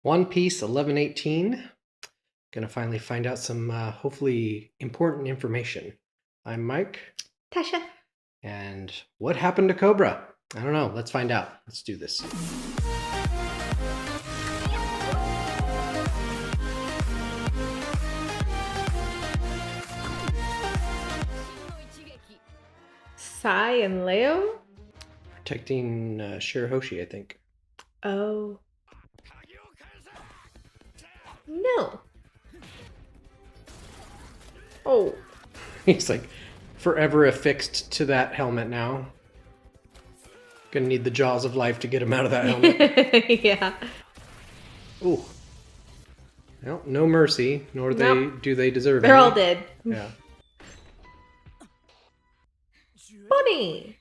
One Piece 1118. Gonna finally find out some hopefully important information. I'm Mike. Tasha. And what happened to Cobra? I don't know. Let's find out. Let's do this. Sai and Leo? Protecting Shirahoshi, I think. Oh. No. Oh. He's like forever affixed to that helmet now. Gonna need the jaws of life to get him out of that helmet. Yeah. Ooh. Well, no mercy, nor do they deserve it. They're all dead. Yeah. Bonney!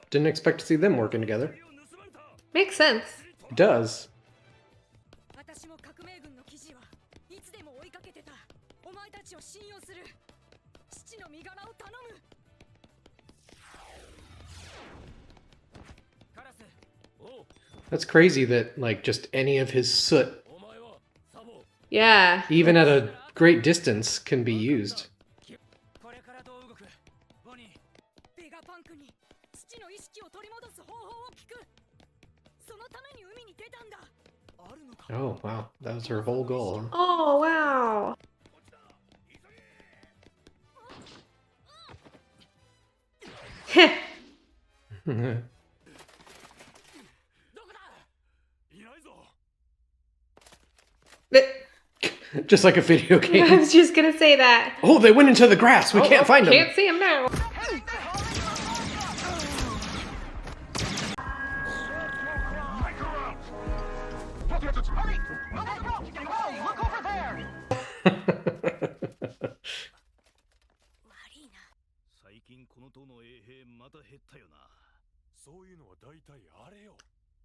Didn't expect to see them working together. Makes sense. It does. That's crazy that, like, just any of his soot, yeah, even at a great distance, can be used. Oh, wow. That was her whole goal. Huh? Oh, wow. Just like a video game. I was just gonna say that. Oh, they went into the grass. We can't find them. Can't see them now.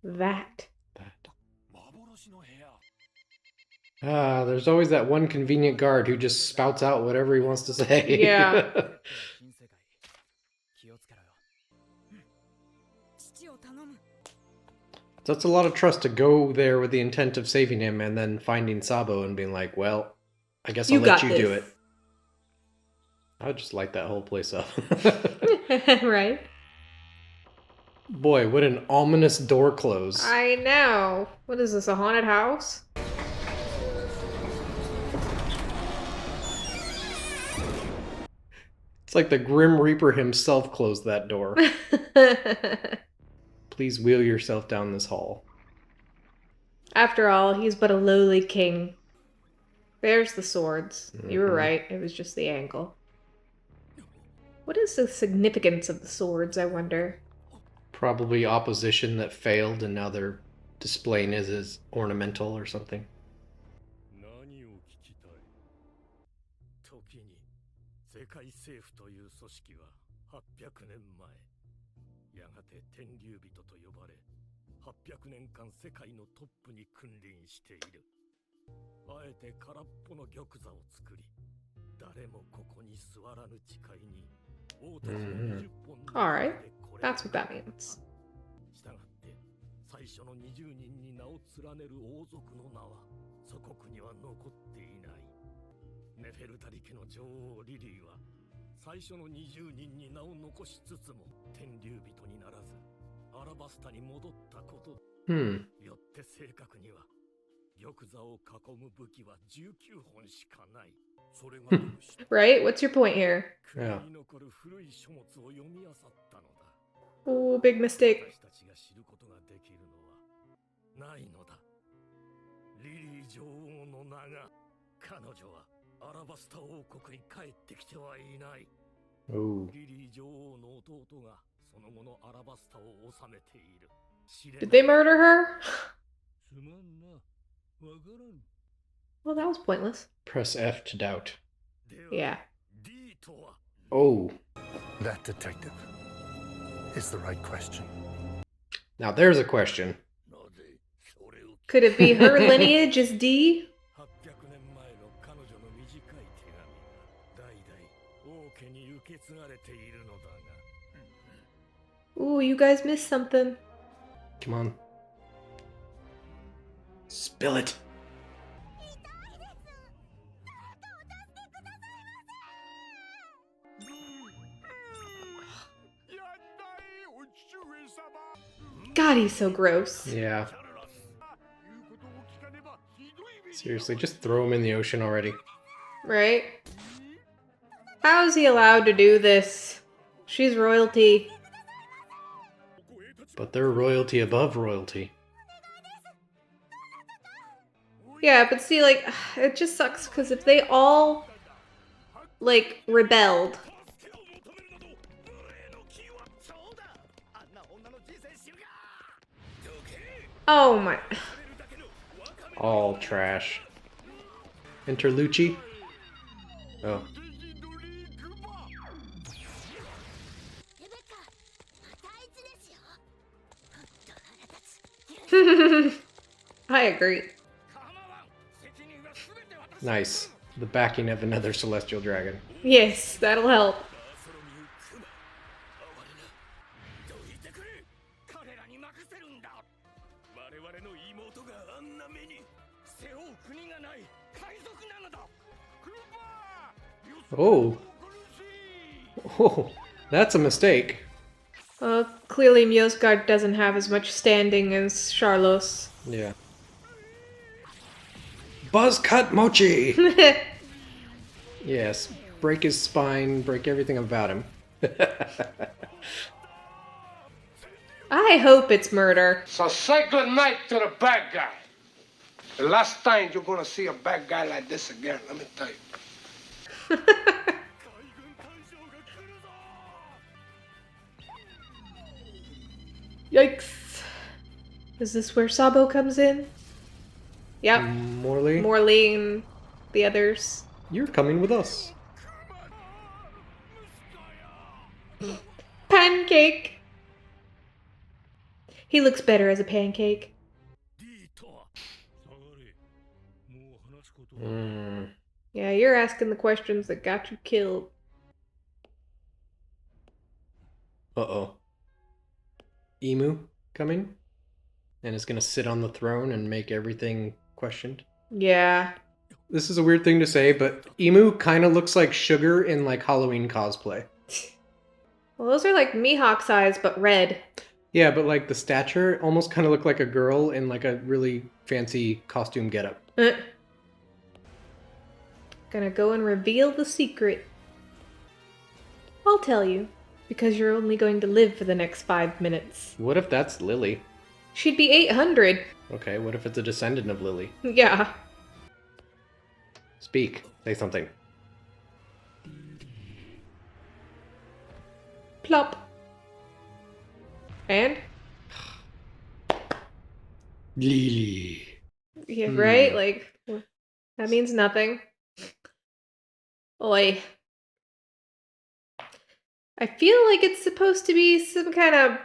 That. There's always that one convenient guard who just spouts out whatever he wants to say. Yeah. That's a lot of trust to go there with the intent of saving him and then finding Sabo and being like, well, I guess I'll let you do it. I would just light that whole place up. Right? Boy, what an ominous door close. I know. What is this, a haunted house? It's like the Grim Reaper himself closed that door. Please wheel yourself down this hall. After all, he's but a lowly king. There's the swords. You were right, it was just the angle. What is the significance of the swords, I wonder? Probably opposition that failed and now they're displaying it as ornamental or something. Alright, that's what that means. Right? What's your point here? Yeah. Oh, big mistake. Oh. Did they murder her? Well, that was pointless. Press F to doubt. Yeah. Oh. That detective is the right question. Now there's a question. Could it be her lineage is D? Ooh, you guys missed something. Come on. Spill it. God, he's so gross. Yeah. Seriously, just throw him in the ocean already. Right? How is he allowed to do this? She's royalty. But they're royalty above royalty. Yeah, but see, like, it just sucks because if they all, like, rebelled. Oh my. All trash. Enter Lucci. Oh. I agree. Nice. The backing of another celestial dragon. Yes, that'll help. Oh. Oh, that's a mistake. Well, clearly Mjosgard doesn't have as much standing as Charlos. Yeah. Buzz cut Mochi! Yes. Break his spine, break everything about him. I hope it's murder. So say good night to the bad guy. The last time you're gonna see a bad guy like this again, let me tell you. Yikes. Is this where Sabo comes in? Yep. Morley? Morley and the others. You're coming with us. Pancake! He looks better as a pancake. Yeah, you're asking the questions that got you killed. Uh-oh. Emu coming? And is gonna sit on the throne and make everything questioned? Yeah. This is a weird thing to say, but Emu kind of looks like Sugar in, like, Halloween cosplay. Well, those are like Mihawk's eyes, but red. Yeah, but, like, the stature almost kind of looked like a girl in, like, a really fancy costume getup. Gonna go and reveal the secret. I'll tell you, because you're only going to live for the next 5 minutes. What if that's Lily? She'd be 800. Okay, what if it's a descendant of Lily? Yeah. Speak. Say something. Plop. And? Lily. Yeah, right? Like, that means nothing. Oi. I feel like it's supposed to be some kind of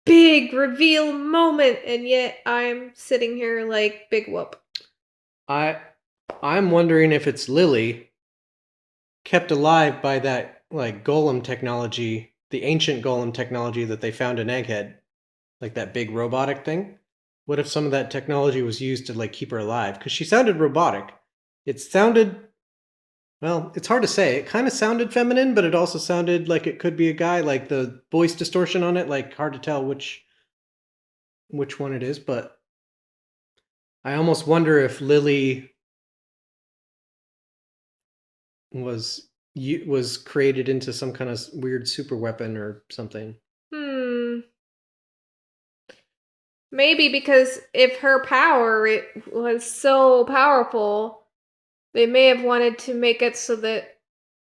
big reveal moment, and yet I'm sitting here like, big whoop. I'm wondering if it's Lily kept alive by that, like, golem technology, the ancient golem technology that they found in Egghead. Like that big robotic thing. What if some of that technology was used to, like, keep her alive? Because she sounded robotic. It sounded... Well, it's hard to say. It kind of sounded feminine, but it also sounded like it could be a guy. Like the voice distortion on it, like, hard to tell which one it is. But I almost wonder if Lily was created into some kind of weird super weapon or something. Maybe because if her power it was so powerful, they may have wanted to make it so that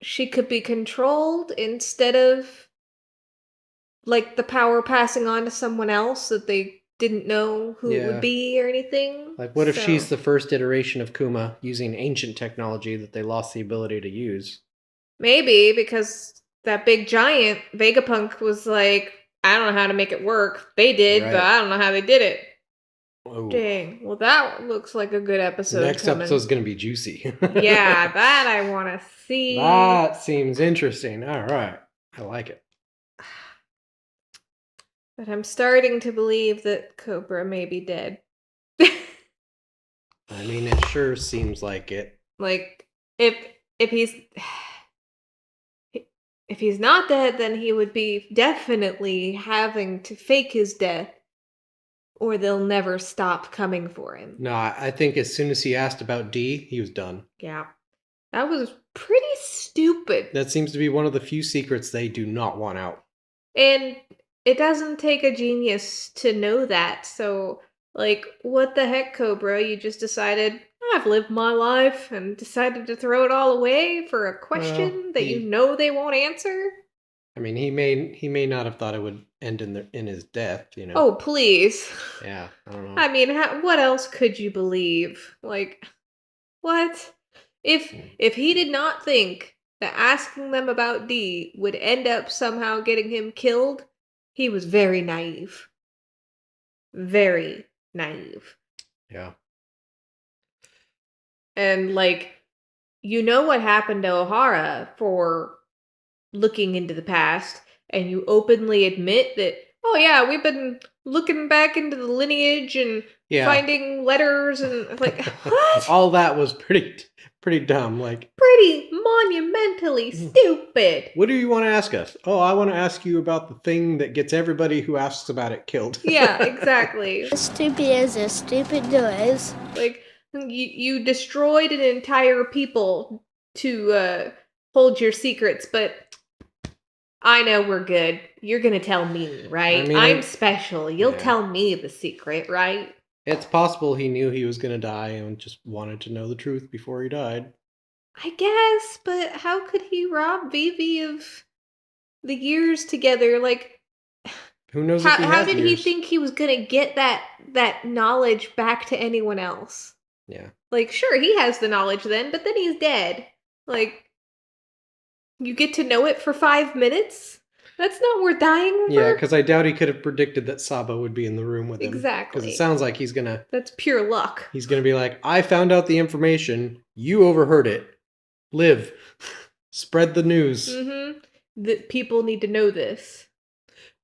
she could be controlled instead of, like, the power passing on to someone else that they didn't know who it would be or anything. Like, what if she's the first iteration of Kuma using ancient technology that they lost the ability to use? Maybe, because that big giant, Vegapunk, was like, I don't know how to make it work. They did, but I don't know how they did it. Whoa. Dang. Well, that looks like a good episode. Next episode's going to be juicy. Yeah, that I want to see. That seems interesting. All right. I like it. But I'm starting to believe that Cobra may be dead. I mean, it sure seems like it. Like, if he's if he's not dead, then he would be definitely having to fake his death, or they'll never stop coming for him. No, I think as soon as he asked about D, he was done. Yeah. That was pretty stupid. That seems to be one of the few secrets they do not want out. And it doesn't take a genius to know that. So, like, what the heck, Cobra? You just decided, I've lived my life and decided to throw it all away for a question that you know they won't answer? I mean, he may not have thought it would end in his death, you know. Oh, please. Yeah, I don't know. I mean, what else could you believe? Like, what? If he did not think that asking them about D would end up somehow getting him killed, he was very naive. Very naive. Yeah. And, like, you know what happened to O'Hara for looking into the past, and you openly admit that, oh yeah, we've been looking back into the lineage and finding letters and, like, what? All that was pretty dumb, like pretty monumentally stupid. What do you want to ask us? Oh, I want to ask you about the thing that gets everybody who asks about it killed. Yeah, exactly. As stupid as a stupid noise. Like, you destroyed an entire people to hold your secrets, but I know we're good. You're gonna tell me, right? I mean, I'm special. You'll tell me the secret, right? It's possible he knew he was gonna die and just wanted to know the truth before he died. I guess, but how could he rob Vivi of the years together? Like, who knows? How did he think he was gonna get that knowledge back to anyone else? Yeah. Like, sure, he has the knowledge then, but then he's dead. Like, you get to know it for 5 minutes? That's not worth dying over. Yeah, because I doubt he could have predicted that Sabo would be in the room with him. Exactly. Because it sounds like he's gonna... That's pure luck. He's gonna be like, I found out the information, you overheard it. Live. Spread the news. Mm-hmm. That people need to know this.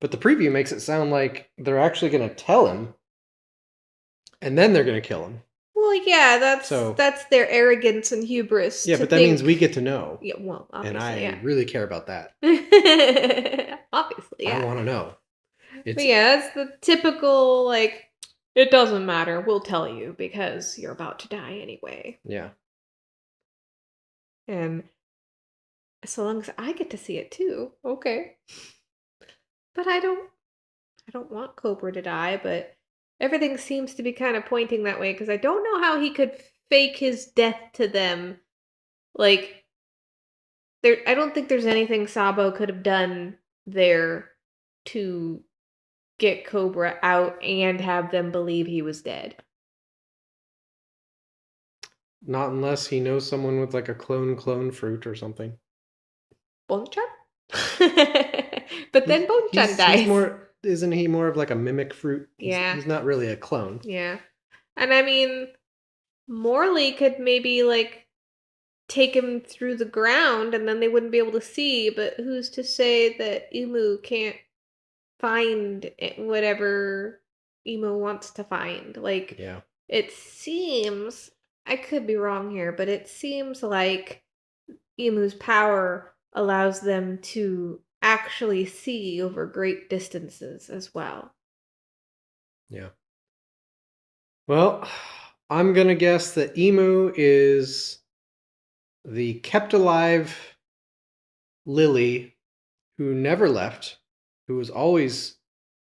But the preview makes it sound like they're actually gonna tell him, and then they're gonna kill him. Well, yeah, that's their arrogance and hubris. Yeah, but that means we get to know. Yeah, well, obviously, and I really care about that. Obviously, yeah. I want to know. But yeah, that's the typical, like, it doesn't matter, we'll tell you, because you're about to die anyway. Yeah. And so long as I get to see it too, okay. But I don't want Cobra to die, but everything seems to be kind of pointing that way, because I don't know how he could fake his death to them. Like, I don't think there's anything Sabo could have done there to get Cobra out and have them believe he was dead. Not unless he knows someone with like a clone fruit or something. Bonchan? But then Bonchan dies. Isn't he more of like a mimic fruit? He's not really a clone. Yeah. And I mean, Morley could maybe like take him through the ground and then they wouldn't be able to see, but who's to say that Imu can't find whatever Imu wants to find? Like, yeah. It seems, I could be wrong here, but it seems like Imu's power allows them to actually see over great distances as well. Yeah. Well, I'm gonna guess that Imu is the kept alive Lily who never left, who was always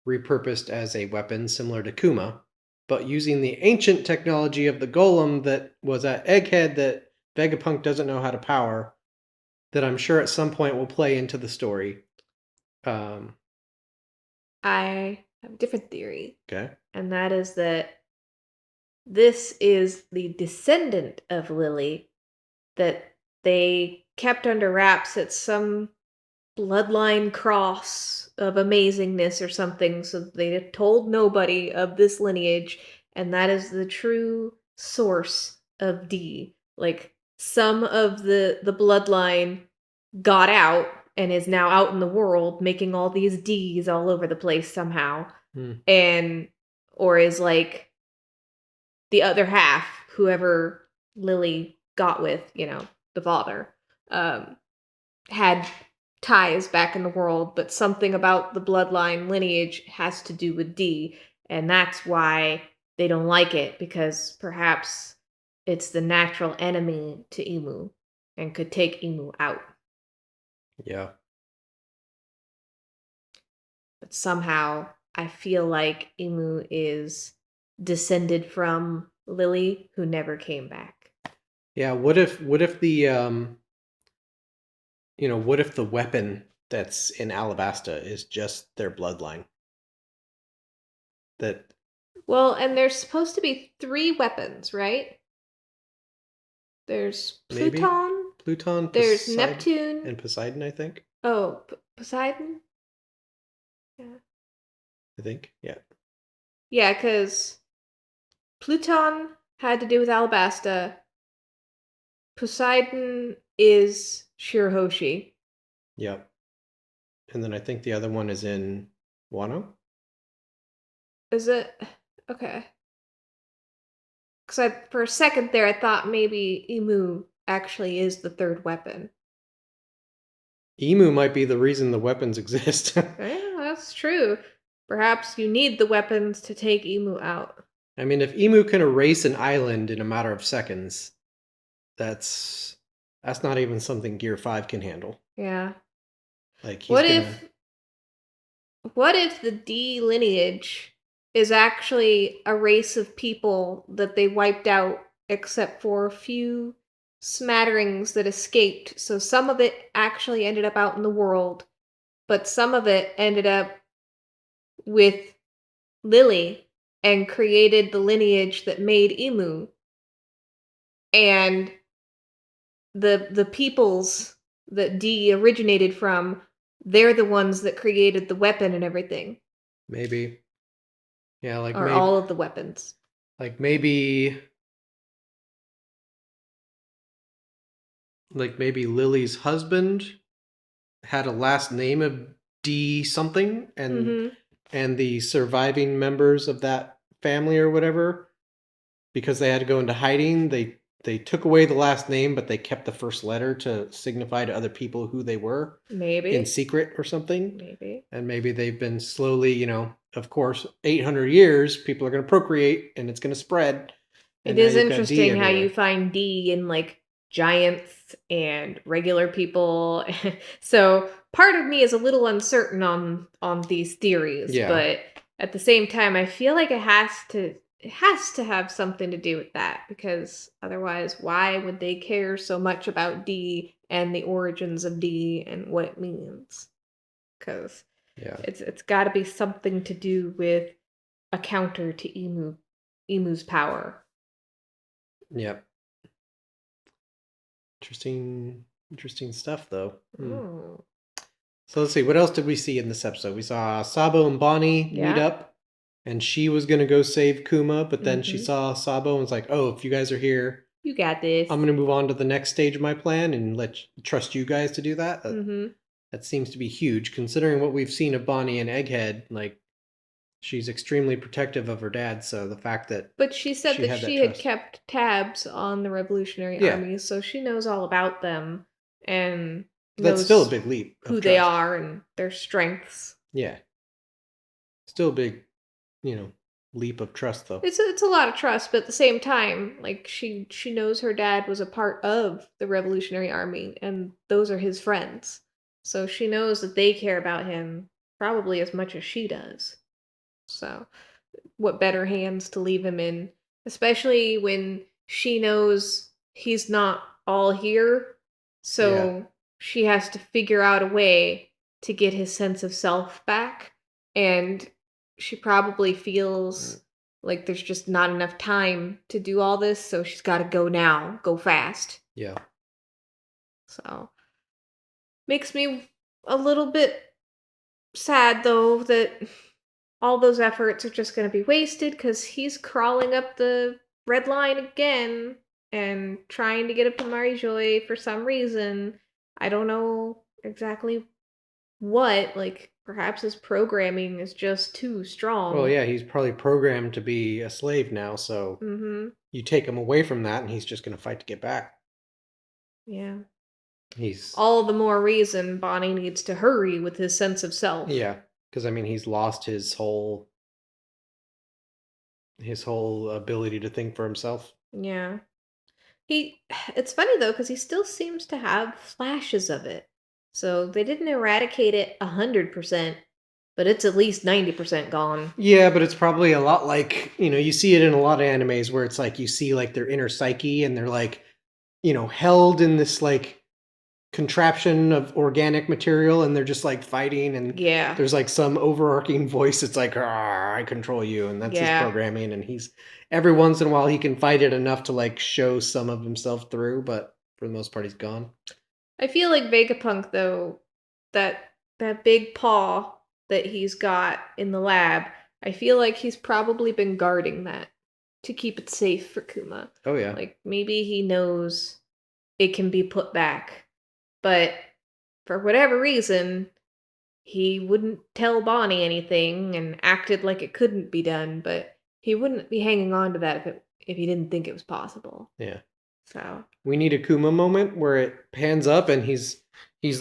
repurposed as a weapon similar to Kuma, but using the ancient technology of the golem that was at Egghead that Vegapunk doesn't know how to power, that I'm sure at some point will play into the story. I have a different theory. Okay. And that is that this is the descendant of Lily that they kept under wraps at some bloodline cross of amazingness or something, so they told nobody of this lineage, and that is the true source of D. Like, some of the bloodline got out and is now out in the world making all these Ds all over the place somehow. Or is like the other half whoever Lily got with, the father, had ties back in the world, but something about the bloodline lineage has to do with D, and that's why they don't like it, because perhaps it's the natural enemy to Imu and could take Imu out. Yeah. But somehow I feel like Imu is descended from Lily, who never came back. Yeah, what if the what if the weapon that's in Alabasta is just their bloodline? That Well, and there's supposed to be 3 weapons, right? There's maybe Pluton, Pluton, there's Poseidon, Neptune. and Poseidon, I think. Oh, Poseidon? Yeah. I think. Yeah. Yeah, because Pluton had to do with Alabasta. Poseidon is Shirahoshi. Yep. And then I think the other one is in Wano. Is it? Okay. Because for a second there, I thought maybe Imu actually is the 3rd weapon. Emu might be the reason the weapons exist. Yeah, that's true. Perhaps you need the weapons to take Imu out. I mean, if Emu can erase an island in a matter of seconds, that's not even something Gear 5 can handle. Yeah. Like he's What gonna... if the D lineage is actually a race of people that they wiped out except for a few smatterings that escaped? So some of it actually ended up out in the world, but some of it ended up with Lily and created the lineage that made Imu. And the peoples that D originated from, they're the ones that created the weapon and everything. Maybe. Yeah, like Or maybe all of the weapons. like maybe Lily's husband had a last name of D something, and the surviving members of that family or whatever, because they had to go into hiding, they took away the last name, but they kept the first letter to signify to other people who they were. Maybe. In secret or something. Maybe. And maybe they've been slowly, of course, 800 years, people are going to procreate and it's going to spread. It is interesting how you find D in like giants and regular people. So part of me is a little uncertain on these theories, Yeah. but at the same time, I feel like it has to have something to do with that, because otherwise, why would they care so much about D and the origins of D and what it means? Because it's got to be something to do with a counter to Emu's power. Yep. Interesting stuff, though. Oh. So let's see. What else did we see in this episode? We saw Sabo and Bonney meet up, and she was going to go save Kuma, but then she saw Sabo and was like, "Oh, if you guys are here, you got this. I'm going to move on to the next stage of my plan and trust you guys to do that." That seems to be huge, considering what we've seen of Bonney and Egghead. Like, she's extremely protective of her dad, so the fact that... But she said that she had kept tabs on the Revolutionary Army, so she knows all about them, and that's still a big leap. Who they are and their strengths. Yeah. Still a big, leap of trust, though. It's a lot of trust, but at the same time, like, she knows her dad was a part of the Revolutionary Army, and those are his friends. So she knows that they care about him probably as much as she does. So, what better hands to leave him in, especially when she knows he's not all here. So she has to figure out a way to get his sense of self back. And she probably feels like there's just not enough time to do all this. So she's got to go now, go fast. Yeah. So, makes me a little bit sad, though, that all those efforts are just going to be wasted, because he's crawling up the red line again and trying to get up to Marie-Joy for some reason. I don't know exactly what. Like, Perhaps his programming is just too strong. Well, yeah, he's probably programmed to be a slave now, so Mm-hmm. you take him away from that and he's just going to fight to get back. Yeah. He's... All the more reason Bonney needs to hurry with his sense of self. Yeah, because, I mean, he's lost his whole ability to think for himself. Yeah. It's funny though, because he still seems to have flashes of it. So they didn't eradicate it 100%, but it's at least 90% gone. Yeah, but it's probably a lot like, you see it in a lot of animes where it's like you see like their inner psyche and they're like, held in this like contraption of organic material and they're just like fighting and Yeah. there's like some overarching voice that's like, I control you, and that's his programming, and he's every once in a while he can fight it enough to like show some of himself through, but for the most part he's gone. I feel like Vegapunk though, that big paw that he's got in the lab, I feel like he's probably been guarding that to keep it safe for Kuma. Oh yeah. Like maybe he knows it can be put back, but for whatever reason, he wouldn't tell Bonney anything and acted like it couldn't be done, but he wouldn't be hanging on to that if he didn't think it was possible. Yeah. So we need a Kuma moment where it pans up and he's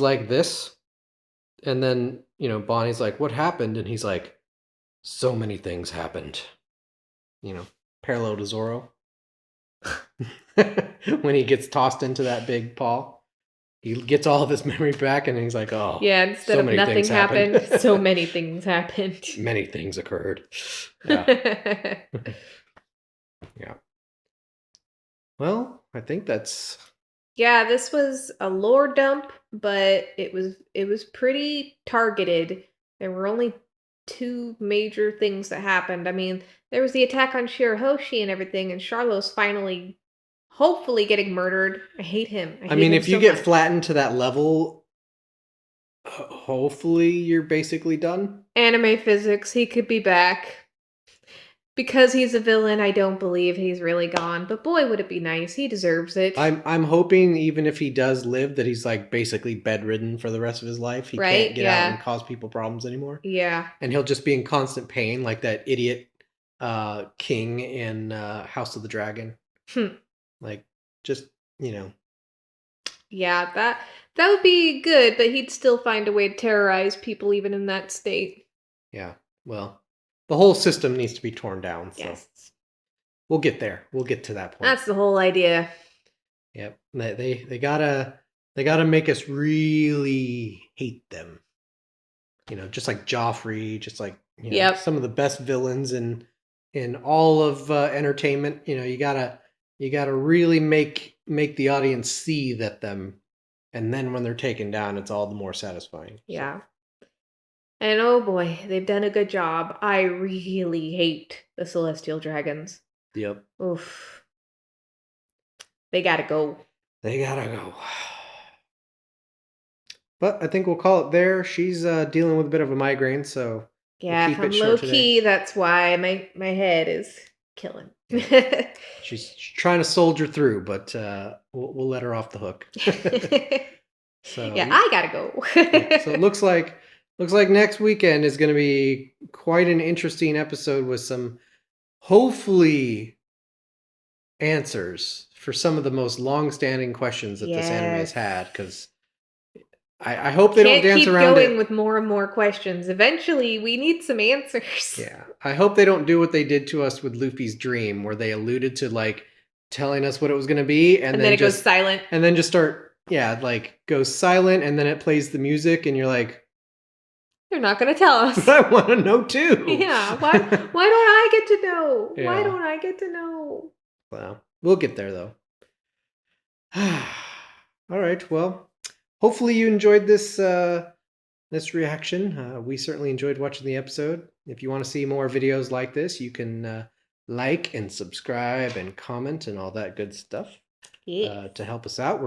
like this, and then Bonnie's like, "What happened?" And he's like, "So many things happened." Parallel to Zoro. When he gets tossed into that big paw, he gets all of his memory back, and he's like, "Oh, yeah." Instead of nothing happened, so many things happened. Many things occurred. Yeah. Yeah. Well, I think that's... Yeah, this was a lore dump, but it was pretty targeted. There were only 2 major things that happened. I mean, there was the attack on Shirahoshi and everything, and Charlos finally, hopefully, getting murdered. I hate him. I mean, if you so get much. flattened to that level, hopefully you're basically done. Anime physics, he could be back. Because he's a villain, I don't believe he's really gone. But boy, would it be nice. He deserves it. I'm hoping even if he does live, that he's like basically bedridden for the rest of his life. He can't get out and cause people problems anymore. Yeah. And he'll just be in constant pain, like that idiot king in House of the Dragon. Like, just, Yeah, that would be good, but he'd still find a way to terrorize people even in that state. Yeah, well, the whole system needs to be torn down. So. Yes. We'll get there. We'll get to that point. That's the whole idea. Yep. They gotta make us really hate them. Just like Joffrey, just like some of the best villains in all of entertainment. You gotta really make the audience see that them, and then when they're taken down, it's all the more satisfying. Yeah. So. And oh boy, they've done a good job. I really hate the Celestial Dragons. Yep. Oof. They gotta go. They gotta go. But I think we'll call it there. She's dealing with a bit of a migraine, so yeah, we'll keep from it short low today. key, that's why my head is killing. She's trying to soldier through, but we'll let her off the hook. So yeah, I gotta go. So it looks like next weekend is going to be quite an interesting episode with some hopefully answers for some of the most long-standing questions that this anime has had. Because I hope they don't dance around it. Keep going with more and more questions. Eventually, we need some answers. Yeah, I hope they don't do what they did to us with Luffy's dream, where they alluded to like telling us what it was going to be, and then it goes silent, and then just start goes silent, and then it plays the music, and you're like, they're not going to tell us. But I want to know too. Yeah, why don't I get to know? Yeah. Why don't I get to know? Well, we'll get there though. All right, well, hopefully you enjoyed this this reaction. We certainly enjoyed watching the episode. If you want to see more videos like this, you can like and subscribe and comment and all that good stuff to help us out.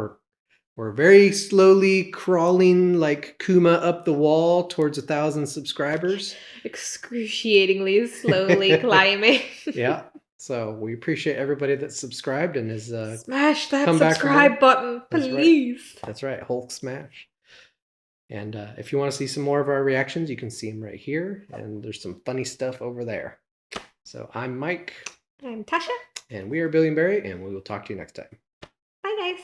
We're very slowly crawling like Kuma up the wall towards 1,000 subscribers. Excruciatingly slowly climbing. Yeah. So we appreciate everybody that's subscribed and has smash that subscribe button, please. That's right. Hulk smash. And if you want to see some more of our reactions, you can see them right here. And there's some funny stuff over there. So I'm Mike. I'm Tasha. And we are Billion Beri, and we will talk to you next time. Bye, guys.